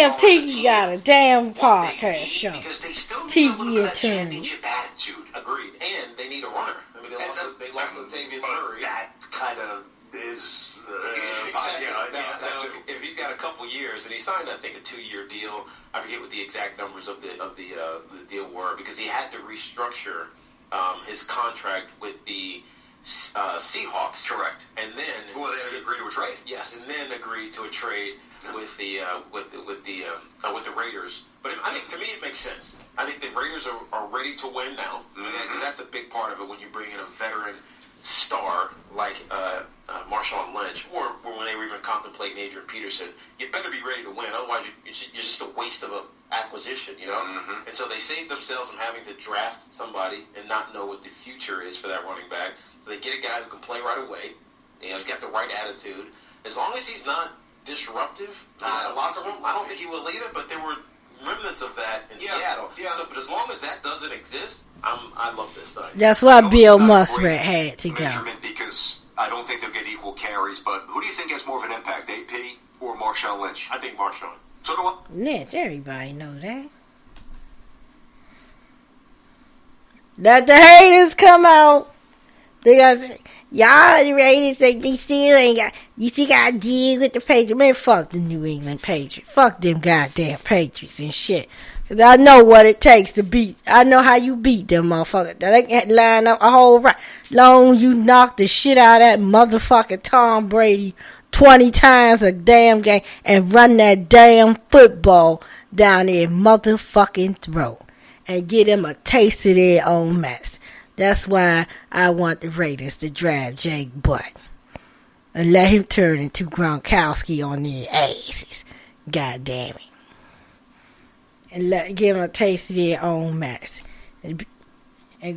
Damn, Tiki got a damn podcast show. Because they still need Tiki a little bit of that attorney. championship attitude. Agreed. And they need a runner. I mean, they lost Latavius Murray. That kind of is... if he's got a couple years, and he signed, I think, a 2-year deal. I forget what the exact numbers of the deal were, because he had to restructure his contract with the Seahawks. Correct. And then they agreed to a trade. Yes, and then agreed to a trade with the Raiders. But I think, to me, it makes sense. I think the Raiders are ready to win now, because that's a big part of it when you bring in a veteran star like Marshawn Lynch, or when they were even contemplating Adrian Peterson. You better be ready to win, otherwise you're just a waste of an acquisition, you know? Mm-hmm. And so they saved themselves from having to draft somebody and not know what the future is for that running back. So they get a guy who can play right away. You know, he's got the right attitude. As long as he's not disruptive in the locker room, I don't think he will either, but there were remnants of that in Seattle. Yeah. So, but as long as that doesn't exist, I love this thing. That's why Bill Muskrat had to go. Because I don't think they'll get equal carries, but who do you think has more of an impact, AP or Marshawn Lynch? I think Marshawn. So do I. Lynch, everybody know that. Let the haters come out. They got y'all the Raiders. They still ain't got. You still got to deal with the Patriots. Man, fuck the New England Patriots. Fuck them goddamn Patriots and shit. Cause I know what it takes to beat. I know how you beat them motherfuckers. They can line up a whole right. Long you knock the shit out of that motherfucking Tom Brady 20 times a damn game and run that damn football down their motherfucking throat and get them a taste of their own mess. That's why I want the Raiders to draft Jake Butt and let him turn into Gronkowski on their asses. God damn it. And give them a taste of their own mess. And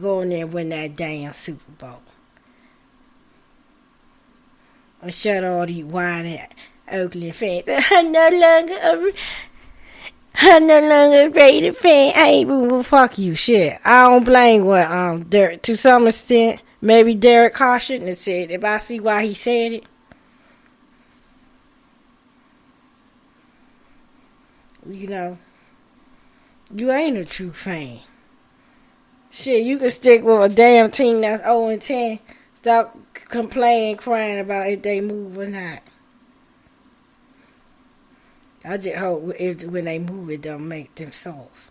go in there and win that damn Super Bowl. Or shut all these whining Oakland fans. I'm no longer a Raider fan. I ain't well, fuck you, shit. I don't blame what Derek, to some extent. Maybe Derek Carr shouldn't have said it, but I see why he said it. You know, you ain't a true fan. Shit, you can stick with a damn team that's 0-10. Stop complaining, crying about if they move or not. I just hope when they move, it don't make them soft.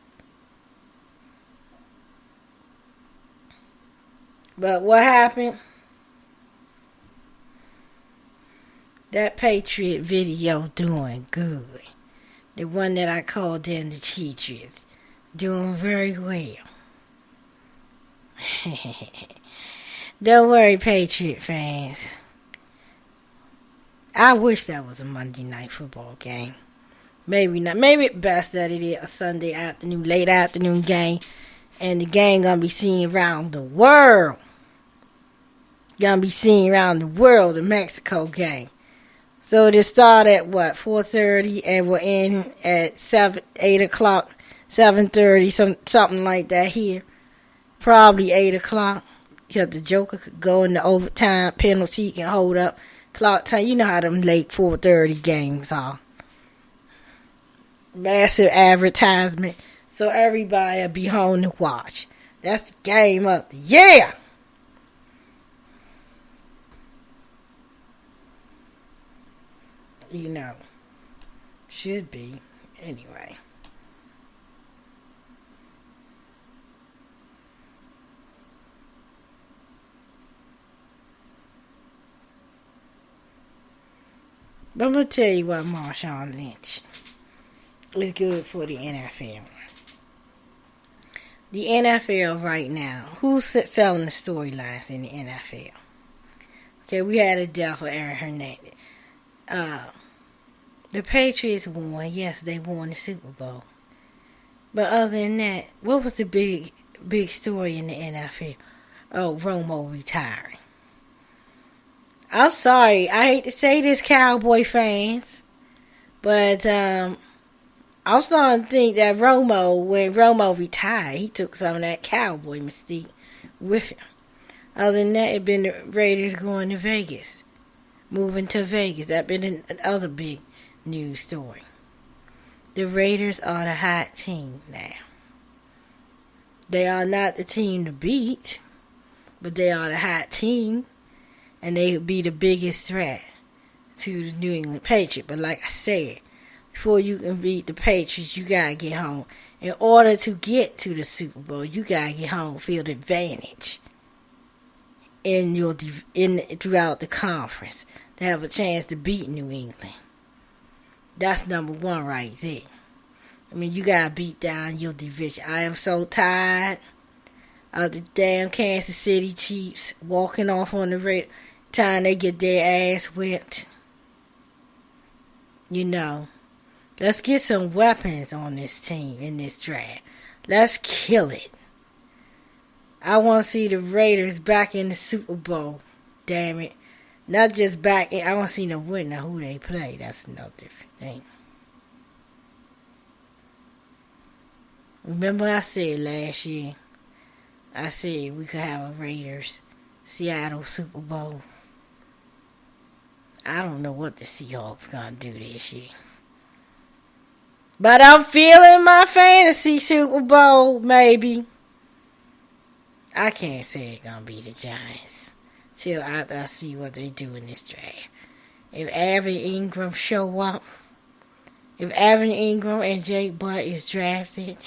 But what happened? That Patriot video doing good. The one that I called in the Cheetriots. Doing very well. Don't worry, Patriot fans. I wish that was a Monday night football game. Maybe not. Maybe it's best that it is a Sunday afternoon, late afternoon game. And the game gonna be seen around the world. Gonna be seen around the world, the Mexico game. So it started at 4:30 and we're in at 8 o'clock, 7:30, something like that here. Probably 8 o'clock. Because the Joker could go into overtime, penalty can hold up clock time. You know how them late 4:30 games are. Massive advertisement. So everybody will be home to watch. That's the game up there. Yeah! You know. Should be. Anyway. But I'm going to tell you what, Marshawn Lynch is good for the NFL. The NFL right now, who's selling the storylines in the NFL? Okay, we had a death of Aaron Hernandez. The Patriots won. Yes, they won the Super Bowl. But other than that, what was the big story in the NFL? Oh, Romo retiring. I'm sorry, I hate to say this, Cowboy fans, but I'm starting to think that when Romo retired, he took some of that Cowboy mystique with him. Other than that, it's been the Raiders going to Vegas, moving to Vegas. That's been another big news story. The Raiders are the hot team now. They are not the team to beat, but they are the hot team, and they would be the biggest threat to the New England Patriots. But like I said, before you can beat the Patriots, you gotta get home. In order to get to the Super Bowl, you gotta get home field advantage throughout the conference to have a chance to beat New England. That's number one right there. I mean, you gotta beat down your division. I am so tired of the damn Kansas City Chiefs walking off on the time they get their ass whipped. You know, let's get some weapons on this team in this draft. Let's kill it. I want to see the Raiders back in the Super Bowl. Damn it. Not just back in. I want to see them win. Now who they play, that's no different thing. Remember I said last year, I said we could have a Raiders Seattle Super Bowl. I don't know what the Seahawks gonna do this year. But I'm feeling my fantasy Super Bowl, maybe. I can't say it's gonna be the Giants till after I see what they do in this draft. If Evan Ingram show up, if Evan Ingram and Jake Butt is drafted,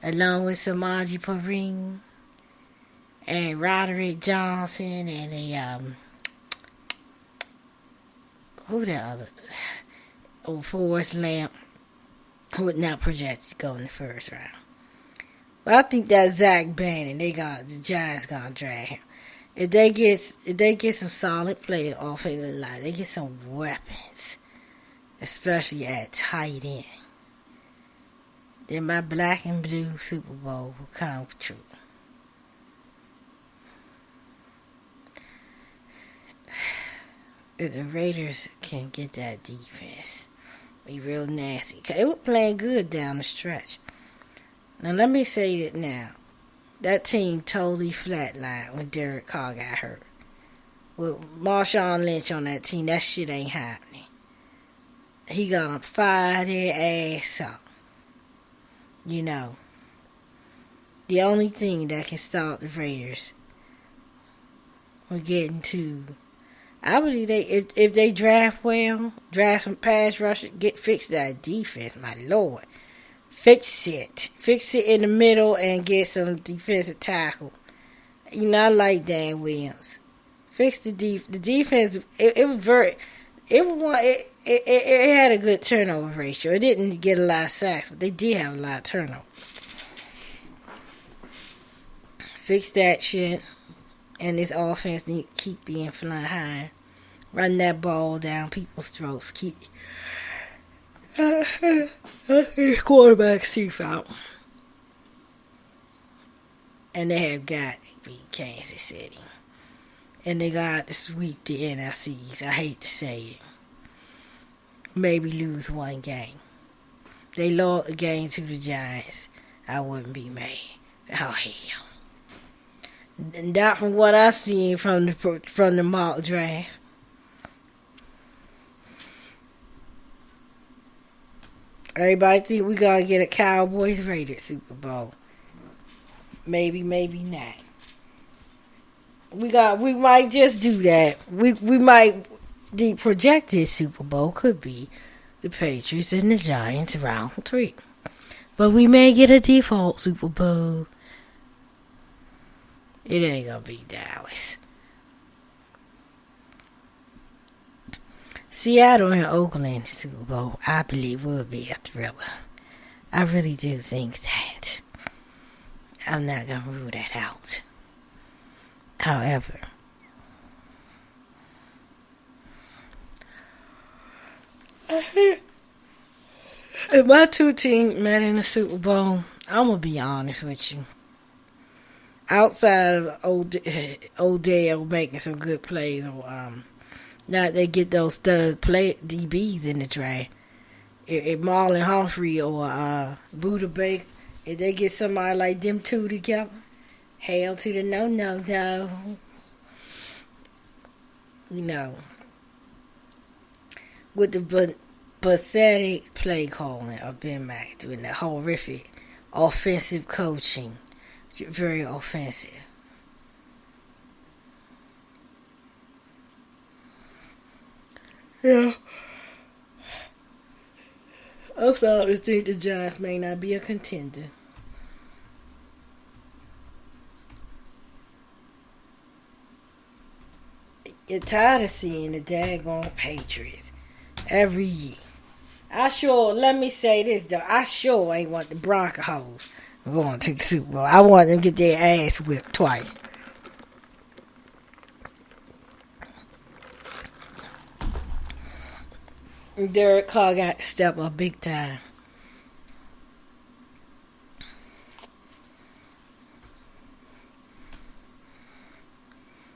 along with Samaje Perine and Roderick Johnson and who the other? Forrest Lamp, who was not projected to go in the first round. But I think that Zach Bannon, the Giants gonna drag him. If they get some solid play offensive line, they get some weapons, especially at tight end, then my black and blue Super Bowl will come true. If the Raiders can get that defense, be real nasty. 'Cause it was playing good down the stretch. Now let me say that now. That team totally flatlined when Derek Carr got hurt. With Marshawn Lynch on that team, that shit ain't happening. He gonna fire their ass up. You know. The only thing that can stop the Raiders from getting to, I believe if they draft well, draft some pass rushers, fix that defense, my lord. Fix it in the middle and get some defensive tackle. You know, I like Dan Williams. Fix the defense. It had a good turnover ratio. It didn't get a lot of sacks, but they did have a lot of turnover. Fix that shit, and this offense need to keep being flying high. Run that ball down people's throats. Keep quarterback Steve out. And they have got to beat Kansas City. And they got to sweep the NFCs. I hate to say it. Maybe lose one game. They lost a game to the Giants. I wouldn't be mad. Oh, hell. Not from what I've seen from the mock draft. Everybody think we gonna get a Cowboys Raiders Super Bowl. Maybe not. We might just do that. We might, the projected Super Bowl could be the Patriots and the Giants round 3. But we may get a default Super Bowl. It ain't gonna be Dallas. Seattle and Oakland Super Bowl, I believe, will be a thriller. I really do think that. I'm not gonna rule that out. However, if my two teams met in the Super Bowl, I'm gonna be honest with you. Outside of Odell making some good plays, or now they get those thug DBs in the draft. If Marlon Humphrey or Buda Baker, if they get somebody like them two together, hell to the no. You know, with the pathetic play calling of Ben Mack doing that horrific offensive coaching. Very offensive. Yeah. I'm starting to think the Giants may not be a contender. You're tired of seeing the daggone Patriots every year. Let me say this though, I sure ain't want the Broncos going to the Super Bowl. I want them to get their ass whipped twice. Derek Carr got to step up big time.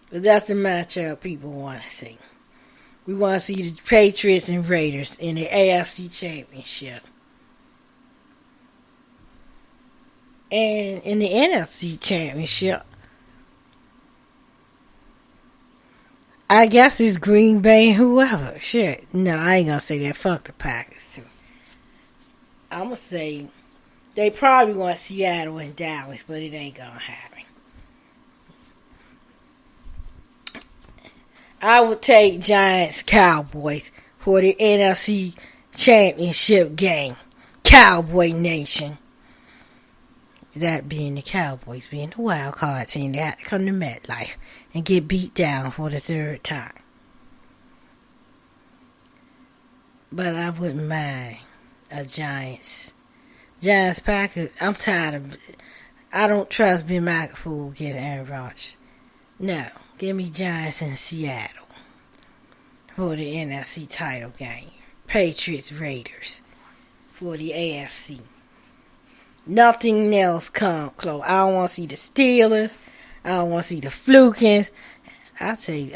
But that's the matchup people want to see. We want to see the Patriots and Raiders in the AFC Championship. And in the NFC Championship, I guess it's Green Bay and whoever. Shit. No, I ain't going to say that. Fuck the Packers, too. I'm going to say they probably want Seattle and Dallas, but it ain't going to happen. I would take Giants Cowboys for the NFC Championship game. Cowboy Nation. That being the Cowboys being the wild card team, they had to come to MetLife and get beat down for the third time. But I wouldn't mind a Giants Packers. I'm tired of. I don't trust Ben McAfee against Aaron Rodgers. No. Give me Giants in Seattle for the NFC title game. Patriots, Raiders for the AFC. Nothing else come close. I don't want to see the Steelers. I don't want to see the Flukins. I'll take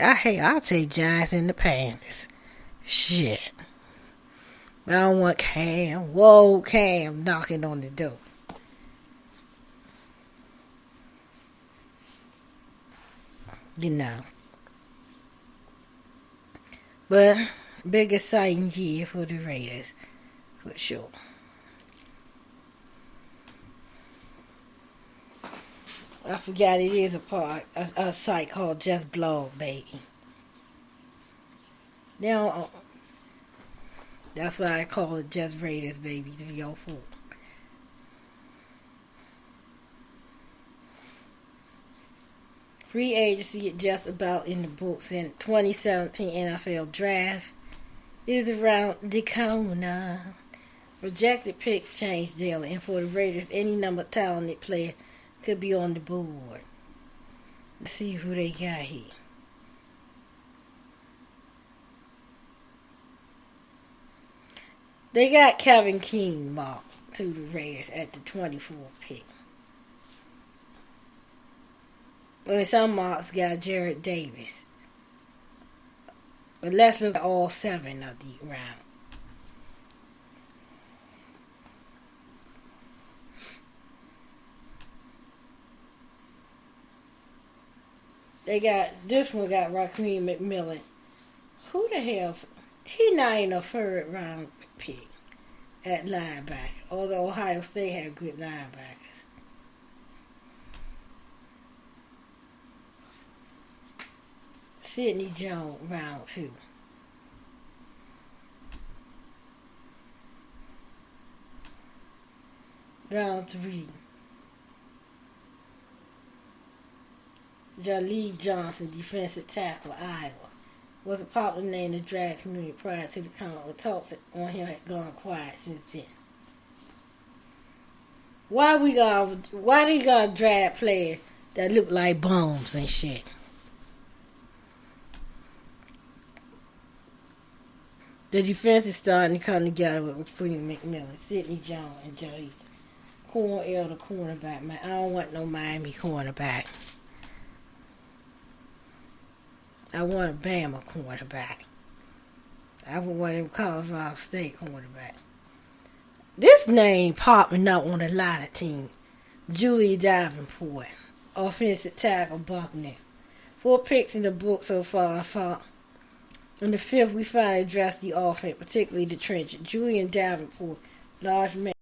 Giants and the Panthers. Shit. I don't want Cam. Whoa, Cam knocking on the door. You know. But big exciting year for the Raiders, for sure. I forgot it is a site called Just Blog, baby. Now, that's why I call it Just Raiders, baby, 304. Free agency is just about in the books, and 2017 NFL Draft is around the corner. Projected picks change daily, and for the Raiders, any number of talented player could be on the board. Let's see who they got here. They got Kevin King marked to the Raiders at the 24th pick. And some mocks got Jared Davis. But let's look at all 7 of the round. This one got Raheem McMillan. Who the hell? He not even a third round pick at linebacker. Although Ohio State had good linebackers. Sidney Jones, round 2. Round 3. Jaleel Johnson, defensive tackle, Iowa. Was a popular name in the draft community prior to the count, but talks on him had gone quiet since then. Why they got draft players that look like bombs and shit? The defense is starting to come together with Raheem McMillan, Sidney Jones, and Jaleel. Cornell, the cornerback. Man, I don't want no Miami cornerback. I want a Bama cornerback. I would want him Colorado State cornerback. This name popping up on a lot of teams. Julie Davenport, offensive tackle Buckner. 4 picks in the book so far. In the fifth, we finally addressed the offense, particularly the trenches. Julian Davenport, large man.